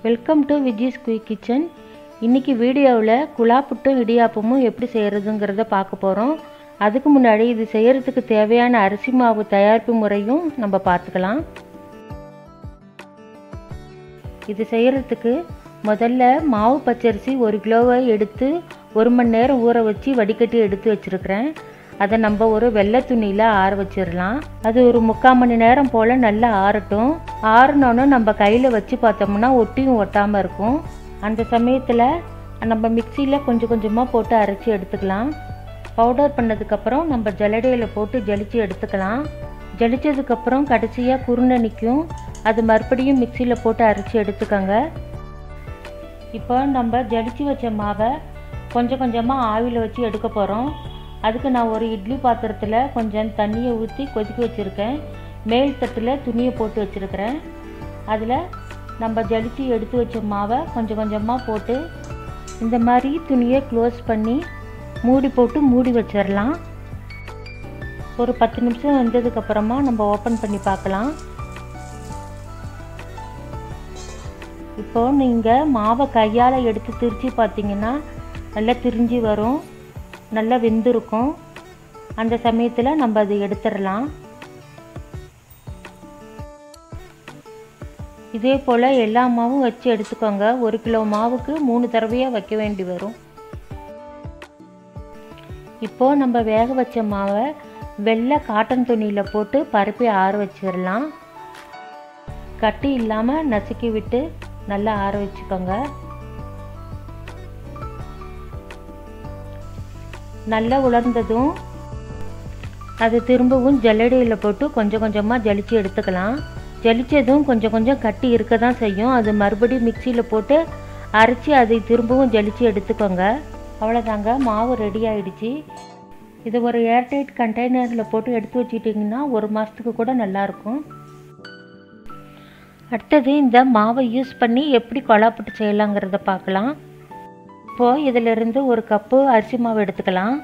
Welcome to Viji's quick kitchen. இன்றைக்கி வீடியோவில் குழா புட்டும் இடியாப்பமும் எப்படி செய்கிறதுங்கிறத பார்க்க போகிறோம். அதுக்கு முன்னாடி இது செய்கிறதுக்கு தேவையான அரிசி மாவு தயாரிப்பு முறையும் நம்ம பார்த்துக்கலாம். இது செய்கிறதுக்கு முதல்ல மாவு பச்சரிசி 1 கிலோவை எடுத்து 1 மணி நேரம் ஊற வச்சு வடிகட்டி எடுத்து வச்சுருக்கிறேன். அதை நம்ம ஒரு வெள்ளை துணியில் ஆற வச்சிடலாம். அது ஒரு 3/4 மணி நேரம் போல் நல்லா ஆறட்டும். ஆறினோன்னு நம்ம கையில் வச்சு பார்த்தோம்னா ஒட்டியும் ஒட்டாமல் இருக்கும். அந்த சமயத்தில் நம்ம மிக்சியில் கொஞ்சம் கொஞ்சமாக போட்டு அரைச்சி எடுத்துக்கலாம். பவுடர் பண்ணதுக்கப்புறம் நம்ம ஜல்லடையில் போட்டு ஜலிச்சு எடுத்துக்கலாம். ஜலிச்சதுக்கப்புறம் கடைசியாக குருணை நிற்கும். அது மறுபடியும் மிக்சியில் போட்டு அரைச்சி எடுத்துக்கோங்க. இப்போ நம்ம ஜலிச்சு வச்ச மாவை கொஞ்சம் கொஞ்சமாக ஆவியில் வச்சு எடுக்க போகிறோம். அதுக்கு நான் ஒரு இட்லி பாத்திரத்தில் கொஞ்சம் தண்ணியை ஊற்றி கொதிக்க வச்சுருக்கேன். மேல் தட்டில் துணியை போட்டு வச்சுருக்கிறேன். அதில் நம்ம ஜலிச்சு எடுத்து வச்ச மாவை கொஞ்சம் கொஞ்சமாக போட்டு இந்த மாதிரி துணியை க்ளோஸ் பண்ணி மூடி போட்டு மூடி வச்சிடலாம். ஒரு 10 நிமிஷம் வந்ததுக்கப்புறமா நம்ம ஓப்பன் பண்ணி பார்க்கலாம். இப்போது நீங்கள் மாவை கையால் எடுத்து திரிச்சு பார்த்தீங்கன்னா நல்லா திரிஞ்சு வரும், நல்லா வெந்திருக்கும். அந்த சமயத்தில் நம்ம அதை எடுத்துடலாம். இதே போல் எல்லா மாவும் வச்சு எடுத்துக்கோங்க. 1 கிலோ மாவுக்கு 3 தடவையாக வைக்க வேண்டி வரும். இப்போது நம்ம வேக வச்ச மாவை வெள்ளை காட்டன் துணியில் போட்டு பரப்பி ஆற வச்சிடலாம். கட்டி இல்லாமல் நசுக்கி விட்டு நல்லா ஆற வச்சுக்கோங்க. நல்லா உலர்ந்ததும் அது திரும்பவும் ஜல்லடையில் போட்டு கொஞ்சம் கொஞ்சமாக ஜலிச்சு எடுத்துக்கலாம். ஜலிச்சதும் கொஞ்சம் கொஞ்சம் கட்டி இருக்க தான் செய்யும். அது மறுபடியும் மிக்சியில் போட்டு அரைச்சி அதை திரும்பவும் ஜலிச்சு எடுத்துக்கோங்க. அவ்வளோதாங்க, மாவு ரெடி ஆகிடுச்சு. இது ஒரு ஏர்டைட் கண்டெய்னரில் போட்டு எடுத்து வச்சுட்டிங்கன்னா 1 மாதத்துக்கு கூட நல்லாயிருக்கும். அடுத்தது இந்த மாவை யூஸ் பண்ணி எப்படி குழா புட்டு செய்யலாங்கிறத பார்க்கலாம். இப்போது இதிலிருந்து 1 கப்பு அரிசி மாவு எடுத்துக்கலாம்.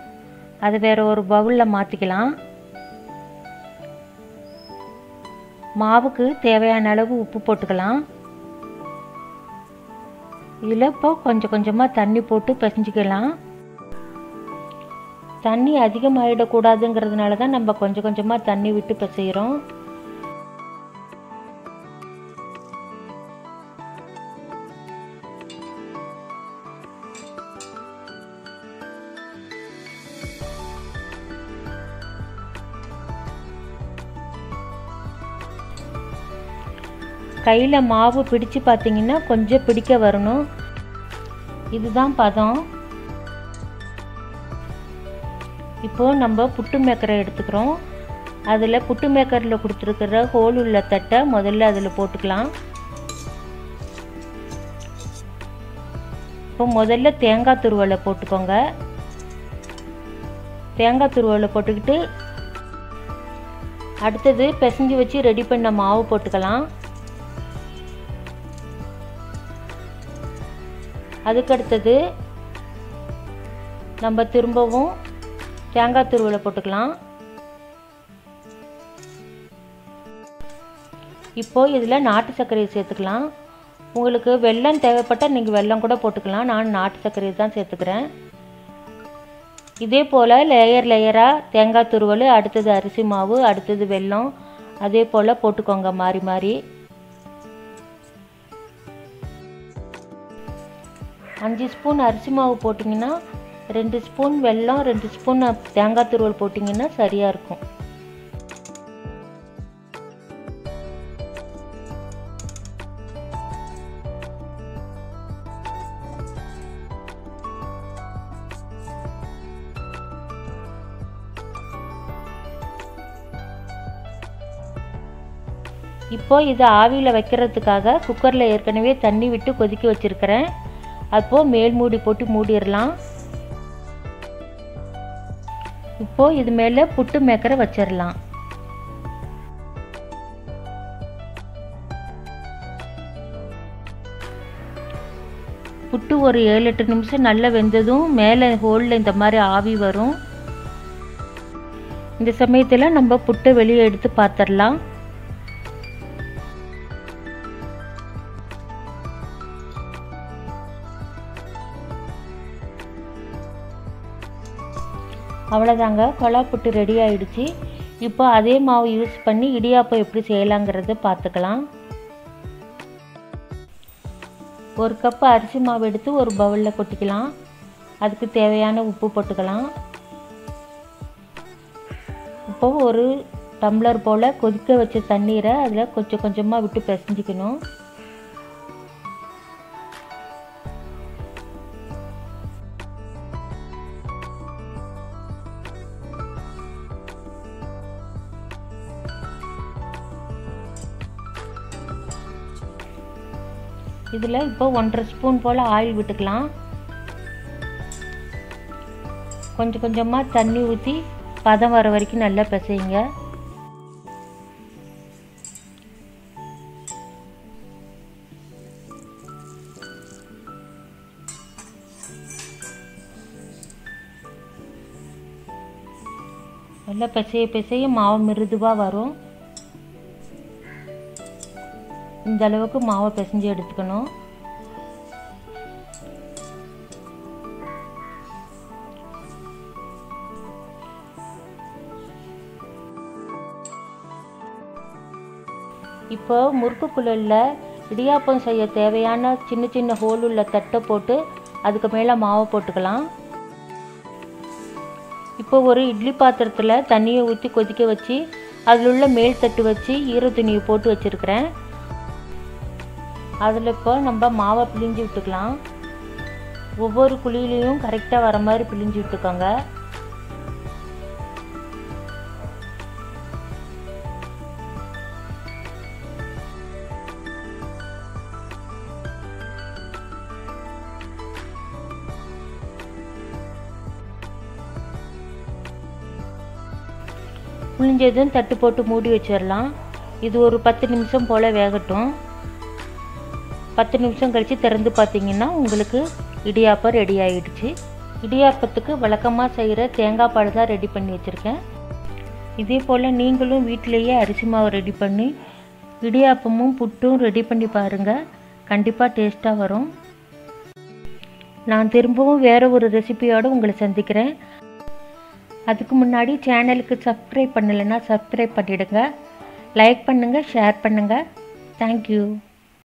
அது வேறு ஒரு பவுலில் மாற்றிக்கலாம். மாவுக்கு தேவையான அளவு உப்பு போட்டுக்கலாம். இதில் இப்போ கொஞ்சம் கொஞ்சமாக தண்ணி போட்டு பிசைஞ்சிக்கலாம். தண்ணி அதிகமாகிடக்கூடாதுங்கிறதுனால தான் நம்ம கொஞ்சம் கொஞ்சமாக தண்ணி விட்டு பிசைகிறோம். கையில் மாவு பிடிச்சு பார்த்தீங்கன்னா கொஞ்சம் பிடிக்க வரணும். இதுதான் பதம். இப்போது நம்ம புட்டு மேக்கரை எடுத்துக்கிறோம். அதில் புட்டு மேக்கரில் கொடுத்துருக்கிற ஹோல் உள்ள தட்டை முதல்ல அதில் போட்டுக்கலாம். இப்போ முதல்ல தேங்காய் துருவலை போட்டுக்கோங்க. தேங்காய் துருவலை போட்டுக்கிட்டு அடுத்தது பிசைஞ்சு வச்சு ரெடி பண்ண மாவு போட்டுக்கலாம். அதுக்கடுத்தது நம்ம திரும்பவும் தேங்காய் துருவலை போட்டுக்கலாம். இப்போது இதில் நாட்டு சர்க்கரையை சேர்த்துக்கலாம். உங்களுக்கு வெல்லம் தேவைப்பட்டால் நீங்கள் வெல்லம் கூட போட்டுக்கலாம். நான் நாட்டு சர்க்கரையை தான் சேர்த்துக்கிறேன். இதே போல் லேயர் லேயராக தேங்காய் துருவல், அடுத்தது அரிசி மாவு, அடுத்தது வெல்லம், அதே போல் போட்டுக்கோங்க மாறி மாறி. 5 ஸ்பூன் அரிசி மாவு போட்டிங்கன்னா 2 ஸ்பூன் வெல்லம், 2 ஸ்பூன் தேங்காய் துருவல் போட்டிங்கன்னா சரியாக இருக்கும். இப்போ இது ஆவியில் வைக்கிறதுக்காக குக்கரில் ஏற்கனவே தண்ணி விட்டு கொதிக்க வச்சுருக்கிறேன். அப்போது மேல் மூடி போட்டு மூடிடலாம். இப்போது இது மேலே புட்டு மேக்கரை வச்சிடலாம். புட்டு ஒரு 7-8 நிமிஷம் நல்லா வெந்ததும் மேலே ஹோலில் இந்த மாதிரி ஆவி வரும். இந்த சமயத்தில் நம்ம புட்டை வெளியே எடுத்து பார்த்துடலாம். அவ்வளோதாங்க, கொழா புட்டு ரெடி ஆகிடுச்சு. இப்போ அதே மாவு யூஸ் பண்ணி இடியாப்பம் எப்படி செய்யலாங்கிறத பார்த்துக்கலாம். 1 கப் அரிசி மாவு எடுத்து ஒரு பவுலில் கொட்டிக்கலாம். அதுக்கு தேவையான உப்பு போட்டுக்கலாம். இப்போ ஒரு டம்ளர் போல் கொதிக்க வச்ச தண்ணீரை அதில் கொஞ்சம் கொஞ்சமாக விட்டு பிசைஞ்சிக்கணும். இதில் இப்போ 1½ ஸ்பூன் போல் ஆயில் விட்டுக்கலாம். கொஞ்சம் கொஞ்சமாக தண்ணி ஊற்றி பதம் வர வரைக்கும் நல்லா பிசையுங்க. நல்லா பிசைய மாவு மிருதுவாக வரும். இந்த அளவுக்கு மாவை பிசைஞ்சு எடுத்துக்கணும். இப்போ முறுக்கு குழலில் இடியாப்பம் செய்ய தேவையான சின்ன சின்ன ஹோல் உள்ள தட்டை போட்டு அதுக்கு மேலே மாவை போட்டுக்கலாம். இப்போ ஒரு இட்லி பாத்திரத்தில் தண்ணியை ஊற்றி கொதிக்க வச்சு அதில் உள்ள மேல் தட்டு வச்சு ஈர துணியை போட்டு வச்சுருக்கிறேன். அதில் இப்போ நம்ம மாவை பிழிஞ்சு விட்டுக்கலாம். ஒவ்வொரு குழியிலையும் கரெக்டாக வர மாதிரி பிழிஞ்சு விட்டுக்கோங்க. புளிஞ்சதும் தட்டு போட்டு மூடி வச்சிடலாம். இது ஒரு 10 நிமிஷம் போல் வேகட்டும். 10 நிமிஷம் கழித்து திறந்து பார்த்தீங்கன்னா உங்களுக்கு இடியாப்பம் ரெடி ஆகிடுச்சு. இடியாப்பத்துக்கு வழக்கமாக செய்கிற தேங்காய் பால் தான் ரெடி பண்ணி வச்சுருக்கேன். இதே போல் நீங்களும் வீட்டிலேயே அரிசி மாவு ரெடி பண்ணி இடியாப்பமும் புட்டும் ரெடி பண்ணி பாருங்கள். கண்டிப்பாக டேஸ்ட்டாக வரும். நான் திரும்பவும் வேறு ஒரு ரெசிபியோடு உங்களை சந்திக்கிறேன். அதுக்கு முன்னாடி சேனலுக்கு சப்ஸ்கிரைப் பண்ணலைன்னா சப்ஸ்கிரைப் பண்ணிவிடுங்க. லைக் பண்ணுங்கள், ஷேர் பண்ணுங்கள். தேங்க்யூ.